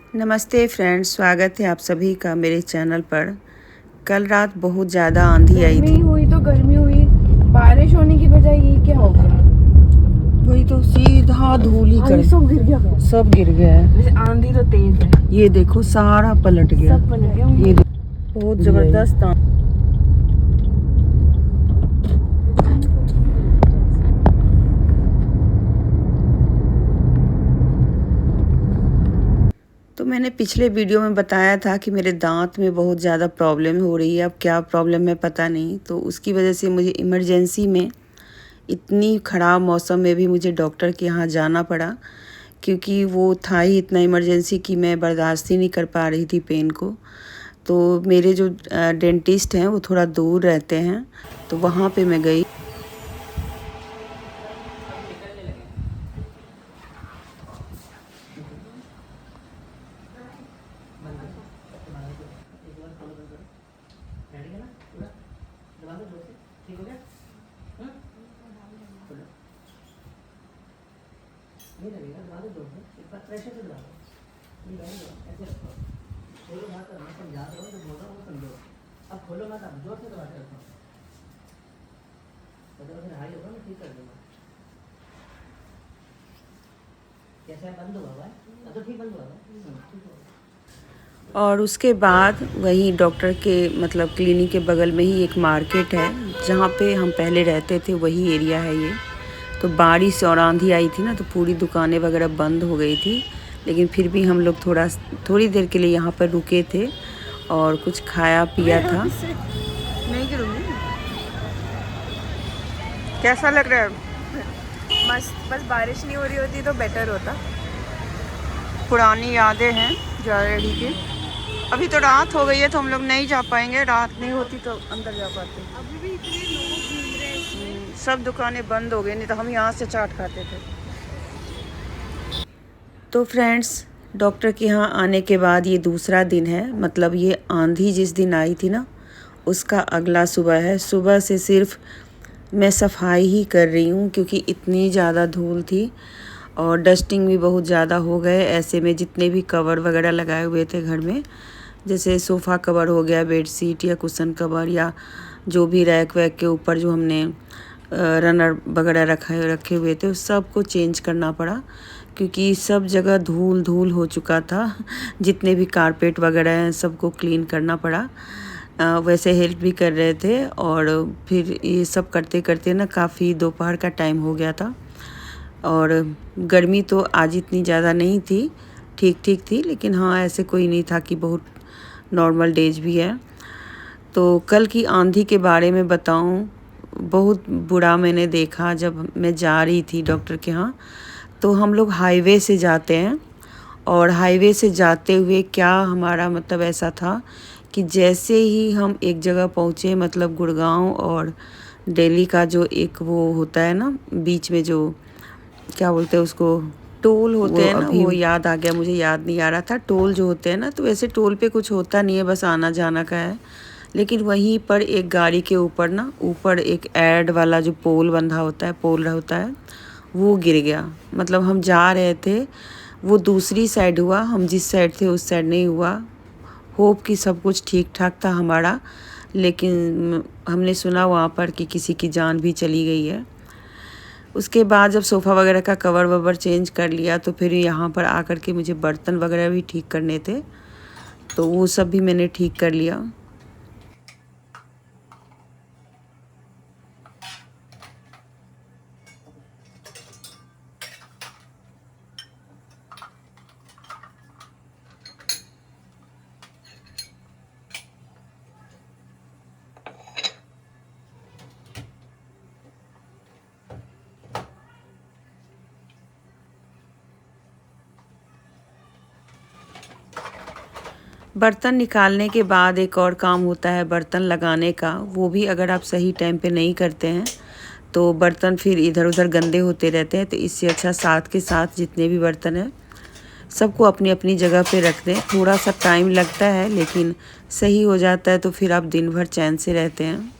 नमस्ते फ्रेंड्स, स्वागत है आप सभी का मेरे चैनल पर। कल रात बहुत ज़्यादा आंधी आई गर्मी थी। हुई तो गर्मी हुई, बारिश होने की बजाय ये क्या हो गया? वही तो सीधा धूल ही कर सब गिर गया। सब गिर गया है। वैसे आंधी तो तेज है, ये देखो सारा पलट गया। सब पलट गया। ये बहुत जबरदस्त तो मैंने पिछले वीडियो में बताया था कि मेरे दांत में बहुत ज़्यादा प्रॉब्लम हो रही है। अब क्या प्रॉब्लम है पता नहीं, तो उसकी वजह से मुझे इमरजेंसी में इतनी ख़राब मौसम में भी मुझे डॉक्टर के यहाँ जाना पड़ा, क्योंकि वो था ही इतना इमरजेंसी कि मैं बर्दाश्त ही नहीं कर पा रही थी पेन को। तो मेरे जो डेंटिस्ट हैं वो थोड़ा दूर रहते हैं, तो वहाँ पे मैं गई। नहीं लगेगा, दबा दो जोर से, एक बार प्रेशर से दबा दो। नहीं लगेगा, ऐसे रखो। खोलो मत, मैं समझा रहा हूँ, जो बोल रहा हूँ वो समझो। अब खोलो मत, अब जोर से दबा के रखो। मतलब फिर हाई होगा, मैं ठीक कर दूंगा। कैसा है, बंद हुआ है? अब तो ठीक बंद हुआ है, ठीक हो। और उसके बाद वही डॉक्टर के मतलब क्लिनिक के बगल में ही एक मार्केट है, जहाँ पे हम पहले रहते थे, वही एरिया है ये। तो बारिश और आंधी आई थी ना, तो पूरी दुकानें वगैरह बंद हो गई थी, लेकिन फिर भी हम लोग थोड़ी देर के लिए यहाँ पर रुके थे और कुछ खाया पिया था। नहीं गिरूंगी। कैसा लग रहा है? मस्त, बस बारिश नहीं हो रही होती तो बेटर होता। पुरानी यादें हैं जा रही की। अभी तो रात हो गई है तो हम लोग नहीं जा पाएंगे, रात नहीं होती तो अंदर जा पाते। अभी भी इतने लोग घूम रहे हैं इसमें। सब दुकानें बंद हो गई, नहीं तो हम यहाँ से चाट खाते थे। तो फ्रेंड्स, डॉक्टर के यहाँ आने के बाद ये दूसरा दिन है। मतलब ये आंधी जिस दिन आई थी ना, उसका अगला सुबह है। सुबह से सिर्फ मैं सफाई ही कर रही हूँ, क्योंकि इतनी ज़्यादा धूल थी और डस्टिंग भी बहुत ज़्यादा हो गए। ऐसे में जितने भी कवर वगैरह लगाए हुए थे घर में, जैसे सोफ़ा कवर हो गया, बेड शीट या कुशन कवर, या जो भी रैक वैक के ऊपर जो हमने रनर वगैरह रखे हुए थे, उस सब को चेंज करना पड़ा, क्योंकि सब जगह धूल धूल हो चुका था। जितने भी कारपेट वगैरह हैं सबको क्लीन करना पड़ा। वैसे हेल्प भी कर रहे थे, और फिर ये सब करते करते ना काफ़ी दोपहर का टाइम हो गया था। और गर्मी तो आज इतनी ज़्यादा नहीं थी, ठीक ठीक थी, लेकिन हाँ ऐसे कोई नहीं था कि बहुत नॉर्मल डेज भी है। तो कल की आंधी के बारे में बताऊं, बहुत बुरा मैंने देखा। जब मैं जा रही थी डॉक्टर के यहाँ, तो हम लोग हाईवे से जाते हैं, और हाईवे से जाते हुए क्या हमारा मतलब ऐसा था कि जैसे ही हम एक जगह पहुँचे, मतलब गुड़गांव और दिल्ली का जो एक वो होता है ना बीच में, जो क्या बोलते हैं उसको, टोल होते हैं ना, वो याद आ गया, मुझे याद नहीं आ रहा था। टोल जो होते हैं ना, तो वैसे टोल पे कुछ होता नहीं है, बस आना जाना का है। लेकिन वहीं पर एक गाड़ी के ऊपर ना, ऊपर एक ऐड वाला जो पोल बंधा होता है, पोल होता है, वो गिर गया। मतलब हम जा रहे थे, वो दूसरी साइड हुआ, हम जिस साइड थे उस साइड नहीं हुआ। होप कि सब कुछ ठीक ठाक था हमारा, लेकिन हमने सुना वहाँ पर कि किसी की जान भी चली गई है। उसके बाद जब सोफ़ा वगैरह का कवर ववर चेंज कर लिया, तो फिर यहाँ पर आकर के मुझे बर्तन वगैरह भी ठीक करने थे, तो वो सब भी मैंने ठीक कर लिया। बर्तन निकालने के बाद एक और काम होता है बर्तन लगाने का। वो भी अगर आप सही टाइम पे नहीं करते हैं तो बर्तन फिर इधर उधर गंदे होते रहते हैं। तो इससे अच्छा साथ के साथ जितने भी बर्तन हैं सबको अपनी अपनी जगह पे रख दें। थोड़ा सा टाइम लगता है, लेकिन सही हो जाता है, तो फिर आप दिन भर चैन से रहते हैं।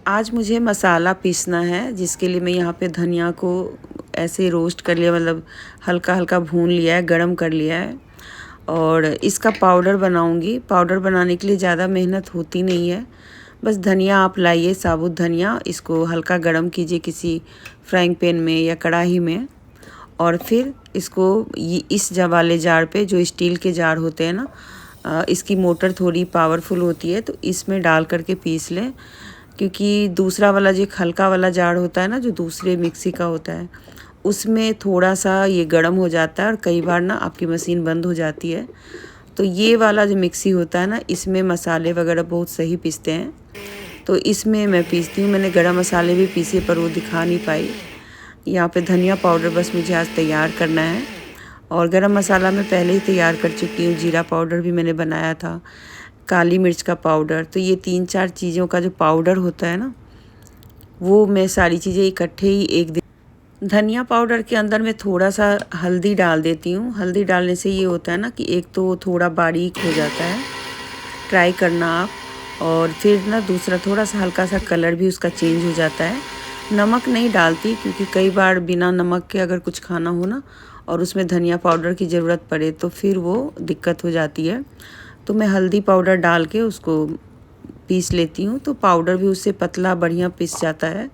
आज मुझे मसाला पीसना है, जिसके लिए मैं यहाँ पे धनिया को ऐसे रोस्ट कर लिया, मतलब हल्का हल्का भून लिया है, गरम कर लिया है और इसका पाउडर बनाऊंगी। पाउडर बनाने के लिए ज़्यादा मेहनत होती नहीं है, बस धनिया आप लाइए, साबुत धनिया, इसको हल्का गरम कीजिए किसी फ्राइंग पैन में या कढ़ाई में और फिर इसको इस वाले जार पे, जो स्टील के जार होते हैं ना, इसकी मोटर थोड़ी पावरफुल होती है, तो इसमें डाल करके पीस लें। क्योंकि दूसरा वाला जो हल्का वाला जार होता है ना, जो दूसरे मिक्सी का होता है, उसमें थोड़ा सा ये गर्म हो जाता है और कई बार ना आपकी मशीन बंद हो जाती है। तो ये वाला जो मिक्सी होता है ना, इसमें मसाले वगैरह बहुत सही पीसते हैं, तो इसमें मैं पीसती हूँ। मैंने गरम मसाले भी पीसे पर वो दिखा नहीं पाई। यहाँ पे धनिया पाउडर बस मुझे आज तैयार करना है और गरम मसाला मैं पहले ही तैयार कर चुकी हूँ। जीरा पाउडर भी मैंने बनाया था, काली मिर्च का पाउडर। तो ये 3-4 चीज़ों का जो पाउडर होता है ना, वो मैं सारी चीज़ें इकट्ठे ही एक दिन। धनिया पाउडर के अंदर मैं थोड़ा सा हल्दी डाल देती हूँ। हल्दी डालने से ये होता है ना कि एक तो थोड़ा बारीक हो जाता है, ट्राई करना आप। और फिर ना दूसरा थोड़ा सा हल्का सा कलर भी उसका चेंज हो जाता है। नमक नहीं डालती, क्योंकि कई बार बिना नमक के अगर कुछ खाना हो ना और उसमें धनिया पाउडर की ज़रूरत पड़े तो फिर वो दिक्कत हो जाती है। तो मैं हल्दी पाउडर डाल के उसको पीस लेती हूँ, तो पाउडर भी उससे पतला बढ़िया पीस जाता है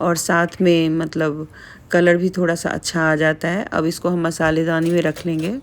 और साथ में मतलब कलर भी थोड़ा सा अच्छा आ जाता है। अब इसको हम मसालेदानी में रख लेंगे।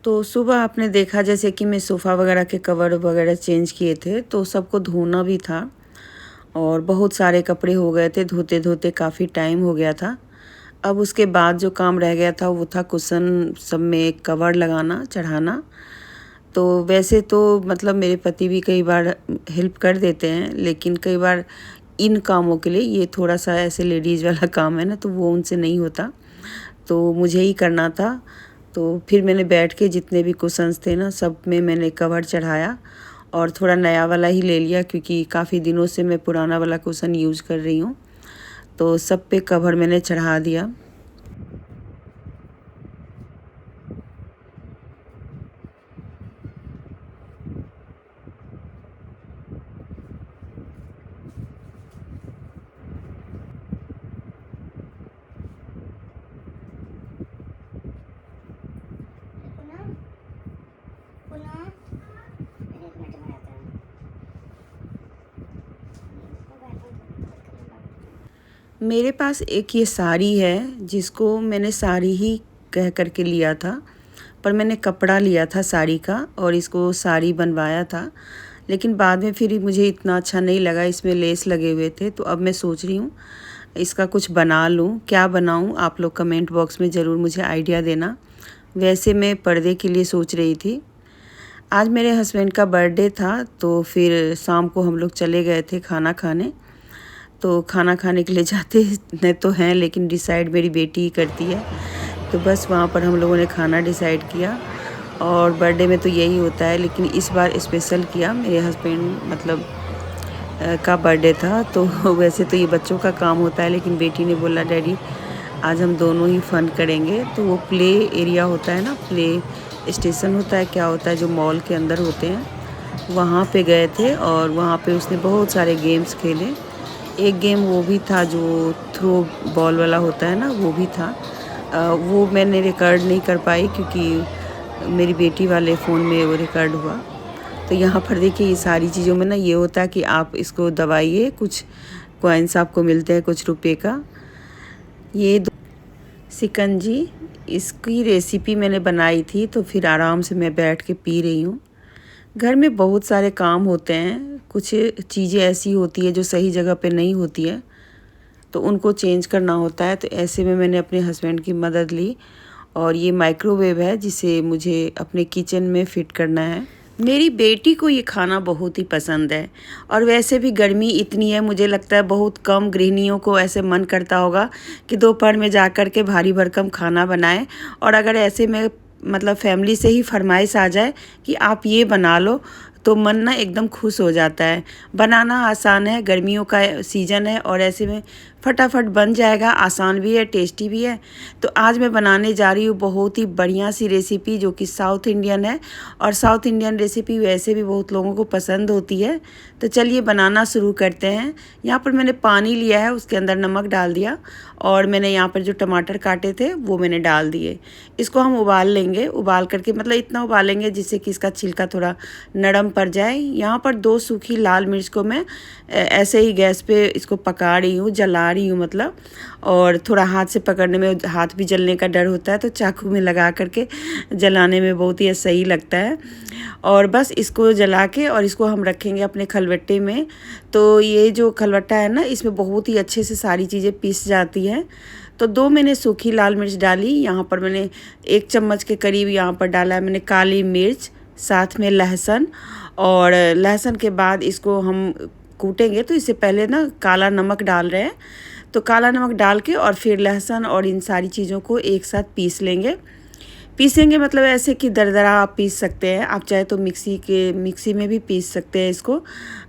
तो सुबह आपने देखा जैसे कि मैं सोफ़ा वगैरह के कवर वगैरह चेंज किए थे, तो सबको धोना भी था और बहुत सारे कपड़े हो गए थे, धोते धोते काफ़ी टाइम हो गया था। अब उसके बाद जो काम रह गया था वो था कुशन सब में कवर लगाना, चढ़ाना। तो वैसे तो मतलब मेरे पति भी कई बार हेल्प कर देते हैं, लेकिन कई बार इन कामों के लिए, ये थोड़ा सा ऐसे लेडीज़ वाला काम है ना, तो वो उनसे नहीं होता, तो मुझे ही करना था। तो फिर मैंने बैठ के जितने भी कुशन्स थे ना, सब में मैंने कवर चढ़ाया और थोड़ा नया वाला ही ले लिया, क्योंकि काफ़ी दिनों से मैं पुराना वाला कुशन यूज़ कर रही हूँ। तो सब पे कवर मैंने चढ़ा दिया। मेरे पास एक ये साड़ी है, जिसको मैंने साड़ी ही कह करके लिया था, पर मैंने कपड़ा लिया था साड़ी का और इसको साड़ी बनवाया था। लेकिन बाद में फिर मुझे इतना अच्छा नहीं लगा, इसमें लेस लगे हुए थे। तो अब मैं सोच रही हूँ इसका कुछ बना लूँ। क्या बनाऊँ, आप लोग कमेंट बॉक्स में ज़रूर मुझे आइडिया देना। वैसे मैं पर्दे के लिए सोच रही थी। आज मेरे हस्बैंड का बर्थडे था, तो फिर शाम को हम लोग चले गए थे खाना खाने। तो खाना खाने के लिए जाते न तो हैं, लेकिन डिसाइड मेरी बेटी ही करती है। तो बस वहाँ पर हम लोगों ने खाना डिसाइड किया और बर्थडे में तो यही होता है, लेकिन इस बार स्पेशल किया। मेरे हस्बैंड मतलब का बर्थडे था, तो वैसे तो ये बच्चों का काम होता है, लेकिन बेटी ने बोला डैडी आज हम दोनों ही फ़न करेंगे। तो वो प्ले एरिया होता है ना, प्ले स्टेशन होता है, क्या होता है, जो मॉल के अंदर होते हैं, वहाँ पे गए थे और वहाँ पे उसने बहुत सारे गेम्स खेले। एक गेम वो भी था जो थ्रो बॉल वाला होता है ना, वो भी था। वो मैंने रिकॉर्ड नहीं कर पाई, क्योंकि मेरी बेटी वाले फ़ोन में वो रिकॉर्ड हुआ। तो यहाँ पर देखिए, ये सारी चीज़ों में ना ये होता है कि आप इसको दबाइए, कुछ कॉइन्स आपको मिलते हैं कुछ रुपए का। ये शिकंजी, इसकी रेसिपी मैंने बनाई थी, तो फिर आराम से मैं बैठ के पी रही हूँ। घर में बहुत सारे काम होते हैं, कुछ चीज़ें ऐसी होती है जो सही जगह पे नहीं होती है, तो उनको चेंज करना होता है। तो ऐसे में मैंने अपने हस्बैंड की मदद ली और ये माइक्रोवेव है, जिसे मुझे अपने किचन में फ़िट करना है। मेरी बेटी को ये खाना बहुत ही पसंद है और वैसे भी गर्मी इतनी है, मुझे लगता है बहुत कम गृहिणियों को ऐसे मन करता होगा कि दोपहर में जा कर के भारी भरकम खाना बनाएं। और अगर ऐसे में मतलब फैमिली से ही फरमाइश आ जाए कि आप ये बना लो तो मन ना एकदम खुश हो जाता है। बनाना आसान है, गर्मियों का सीज़न है और ऐसे में फटाफट बन जाएगा, आसान भी है, टेस्टी भी है। तो आज मैं बनाने जा रही हूँ बहुत ही बढ़िया सी रेसिपी जो कि साउथ इंडियन है और साउथ इंडियन रेसिपी वैसे भी बहुत लोगों को पसंद होती है। तो चलिए बनाना शुरू करते हैं। यहाँ पर मैंने पानी लिया है, उसके अंदर नमक डाल दिया और मैंने यहाँ पर जो टमाटर काटे थे वो मैंने डाल दिए। इसको हम उबाल लेंगे, उबाल करके मतलब इतना उबालेंगे जिससे कि इसका छिलका थोड़ा नरम पड़ जाए। यहाँ पर 2 सूखी लाल मिर्च को मैं ऐसे ही गैस पे इसको पका रही हूँ, जला रही हूँ मतलब। और थोड़ा हाथ से पकड़ने में हाथ भी जलने का डर होता है, तो चाकू में लगा करके जलाने में बहुत ही सही लगता है। और बस इसको जला के और इसको हम रखेंगे अपने खलबट्टे में। तो ये जो खलबट्टा है ना, इसमें बहुत ही अच्छे से सारी चीज़ें पीस जाती हैं। तो 2 मैंने सूखी लाल मिर्च डाली, यहाँ पर मैंने 1 चम्मच के करीब यहाँ पर डाला है मैंने काली मिर्च, साथ में लहसुन। और लहसुन के बाद इसको हम कूटेंगे, तो इससे पहले ना काला नमक डाल रहे हैं। तो काला नमक डाल के और फिर लहसुन और इन सारी चीज़ों को एक साथ पीसेंगे मतलब ऐसे कि दरदरा आप पीस सकते हैं। आप चाहे तो मिक्सी में भी पीस सकते हैं इसको।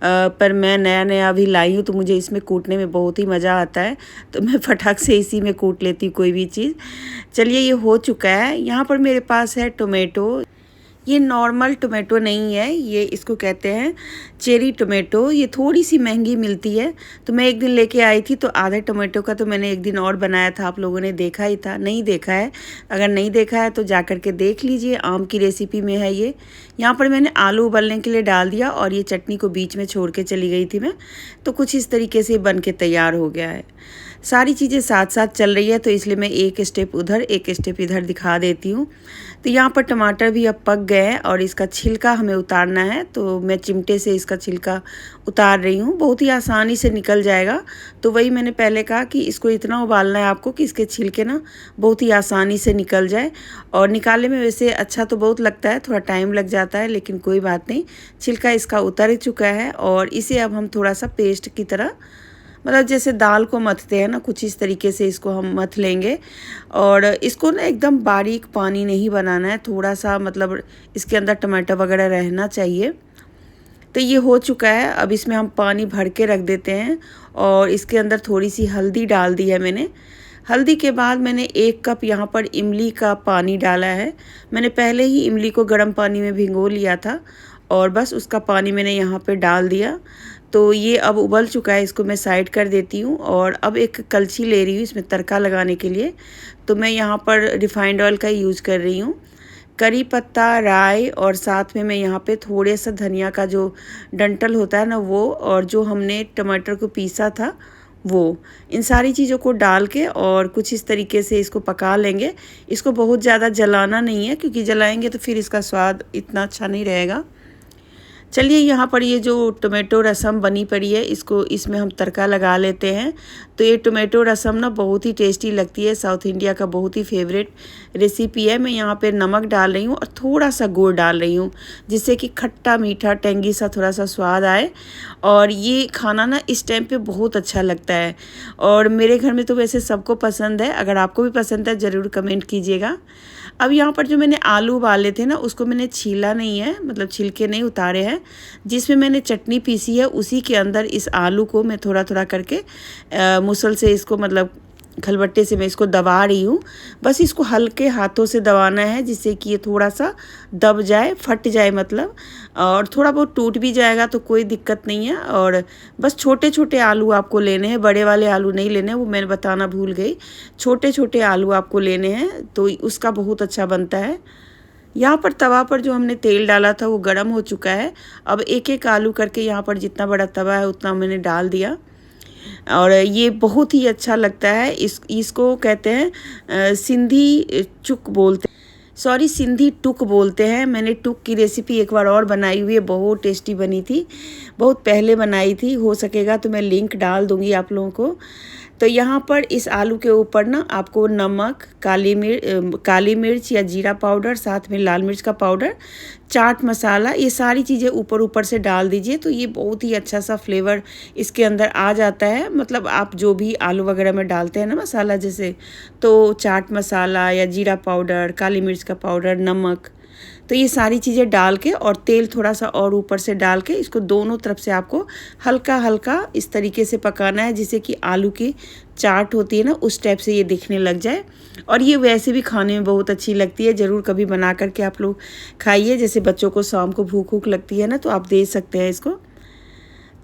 पर मैं नया अभी लाई हूँ तो मुझे इसमें कूटने में बहुत ही मज़ा आता है, तो मैं फटाक से इसी में कूट लेती हूँ कोई भी चीज़। चलिए ये हो चुका है। यहाँ पर मेरे पास है टोमेटो। ये नॉर्मल टोमेटो नहीं है, ये इसको कहते हैं चेरी टोमेटो। ये थोड़ी सी महंगी मिलती है। तो मैं एक दिन लेके आई थी, तो आधे टोमेटो का तो मैंने एक दिन और बनाया था, आप लोगों ने देखा ही था। नहीं देखा है, अगर नहीं देखा है तो जा कर के देख लीजिए, आम की रेसिपी में है ये। यहाँ पर मैंने आलू उबलने के लिए डाल दिया और ये चटनी को बीच में छोड़ के चली गई थी मैं। तो कुछ इस तरीके से बन के तैयार हो गया है। सारी चीज़ें साथ साथ चल रही है, तो इसलिए मैं एक स्टेप उधर एक स्टेप इधर दिखा देती हूँ। तो यहाँ पर टमाटर भी अब पक गए हैं और इसका छिलका हमें उतारना है। तो मैं चिमटे से इसका छिलका उतार रही हूँ, बहुत ही आसानी से निकल जाएगा। तो वही मैंने पहले कहा कि इसको इतना उबालना है आपको कि इसके छिलके ना बहुत ही आसानी से निकल जाए। और निकालने में वैसे अच्छा तो बहुत लगता है, थोड़ा टाइम लग जाता है, लेकिन कोई बात नहीं, छिलका इसका उतर चुका है। और इसे अब हम थोड़ा सा पेस्ट की तरह, मतलब जैसे दाल को मथते हैं ना, कुछ इस तरीके से इसको हम मथ लेंगे। और इसको ना एकदम बारीक पानी नहीं बनाना है, थोड़ा सा मतलब इसके अंदर टमाटर वगैरह रहना चाहिए। तो ये हो चुका है। अब इसमें हम पानी भर के रख देते हैं और इसके अंदर थोड़ी सी हल्दी डाल दी है मैंने। हल्दी के बाद मैंने 1 कप यहाँ पर इमली का पानी डाला है। मैंने पहले ही इमली को गर्म पानी में भिगो लिया था और बस उसका पानी मैंने यहाँ पे डाल दिया। तो ये अब उबल चुका है, इसको मैं साइड कर देती हूँ। और अब एक कलछी ले रही हूँ इसमें तड़का लगाने के लिए। तो मैं यहाँ पर रिफाइंड ऑयल का यूज़ कर रही हूँ, करी पत्ता, राई और साथ में मैं यहाँ पे थोड़े सा धनिया का जो डंठल होता है ना वो, और जो हमने टमाटर को पीसा था वो, इन सारी चीज़ों को डाल के और कुछ इस तरीके से इसको पका लेंगे। इसको बहुत ज़्यादा जलाना नहीं है, क्योंकि जलाएंगे तो फिर इसका स्वाद इतना अच्छा नहीं रहेगा। चलिए यहाँ पर ये जो टोमेटो रसम बनी पड़ी है, इसको इसमें हम तड़का लगा लेते हैं। तो ये टोमेटो रसम ना बहुत ही टेस्टी लगती है, साउथ इंडिया का बहुत ही फेवरेट रेसिपी है। मैं यहाँ पे नमक डाल रही हूँ और थोड़ा सा गुड़ डाल रही हूँ, जिससे कि खट्टा मीठा टेंगी सा थोड़ा सा स्वाद आए। और ये खाना ना इस टाइम पे बहुत अच्छा लगता है और मेरे घर में तो वैसे सबको पसंद है। अगर आपको भी पसंद है ज़रूर कमेंट कीजिएगा। अब यहाँ पर जो मैंने आलू उबाले थे ना, उसको मैंने छीला नहीं है, मतलब छिलके नहीं उतारे हैं। जिसमें मैंने चटनी पीसी है उसी के अंदर इस आलू को मैं थोड़ा थोड़ा करके मुसल से इसको, मतलब खलबट्टे से मैं इसको दबा रही हूँ। बस इसको हल्के हाथों से दबाना है, जिससे कि ये थोड़ा सा दब जाए, फट जाए मतलब। और थोड़ा बहुत टूट भी जाएगा तो कोई दिक्कत नहीं है। और बस छोटे छोटे आलू आपको लेने हैं, बड़े वाले आलू नहीं लेने हैं, वो मैंने बताना भूल गई। छोटे छोटे आलू आपको लेने हैं, तो उसका बहुत अच्छा बनता है। यहाँ पर तवा पर जो हमने तेल डाला था वो गर्म हो चुका है। अब एक एक आलू करके यहाँ पर जितना बड़ा तवा है उतना मैंने डाल दिया। और ये बहुत ही अच्छा लगता है। इसको कहते हैं सिंधी चुक बोलते हैं, सॉरी सिंधी टुक बोलते हैं। मैंने टुक की रेसिपी एक बार और बनाई हुई है, बहुत टेस्टी बनी थी, बहुत पहले बनाई थी। हो सकेगा तो मैं लिंक डाल दूँगी आप लोगों को। तो यहाँ पर इस आलू के ऊपर ना आपको नमक, काली मिर्च या जीरा पाउडर, साथ में लाल मिर्च का पाउडर, चाट मसाला, ये सारी चीज़ें ऊपर ऊपर से डाल दीजिए। तो ये बहुत ही अच्छा सा फ्लेवर इसके अंदर आ जाता है। मतलब आप जो भी आलू वगैरह में डालते हैं ना मसाला, जैसे तो चाट मसाला या जीरा पाउडर, काली मिर्च का पाउडर, नमक, तो ये सारी चीज़ें डाल के और तेल थोड़ा सा और ऊपर से डाल के इसको दोनों तरफ से आपको हल्का हल्का इस तरीके से पकाना है, जिससे कि आलू की चाट होती है ना, उस टाइप से ये दिखने लग जाए। और ये वैसे भी खाने में बहुत अच्छी लगती है। ज़रूर कभी बना करके आप लोग खाइए। जैसे बच्चों को शाम को भूख लगती है ना, तो आप दे सकते हैं इसको।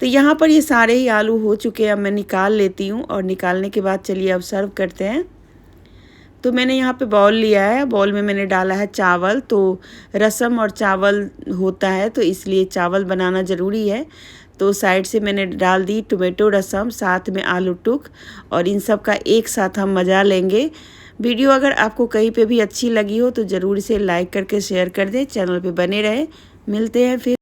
तो यहाँ पर ये सारे ही आलू हो चुके हैं। अब मैं निकाल लेती हूँ और निकालने के बाद चलिए अब सर्व करते हैं। तो मैंने यहाँ पे बाउल लिया है, बाउल में मैंने डाला है चावल। तो रसम और चावल होता है, तो इसलिए चावल बनाना ज़रूरी है। तो साइड से मैंने डाल दी टोमेटो रसम, साथ में आलू टुक, और इन सब का एक साथ हम मज़ा लेंगे। वीडियो अगर आपको कहीं पे भी अच्छी लगी हो तो ज़रूर इसे लाइक करके शेयर कर दें। चैनल पे बने रहे। मिलते हैं फिर।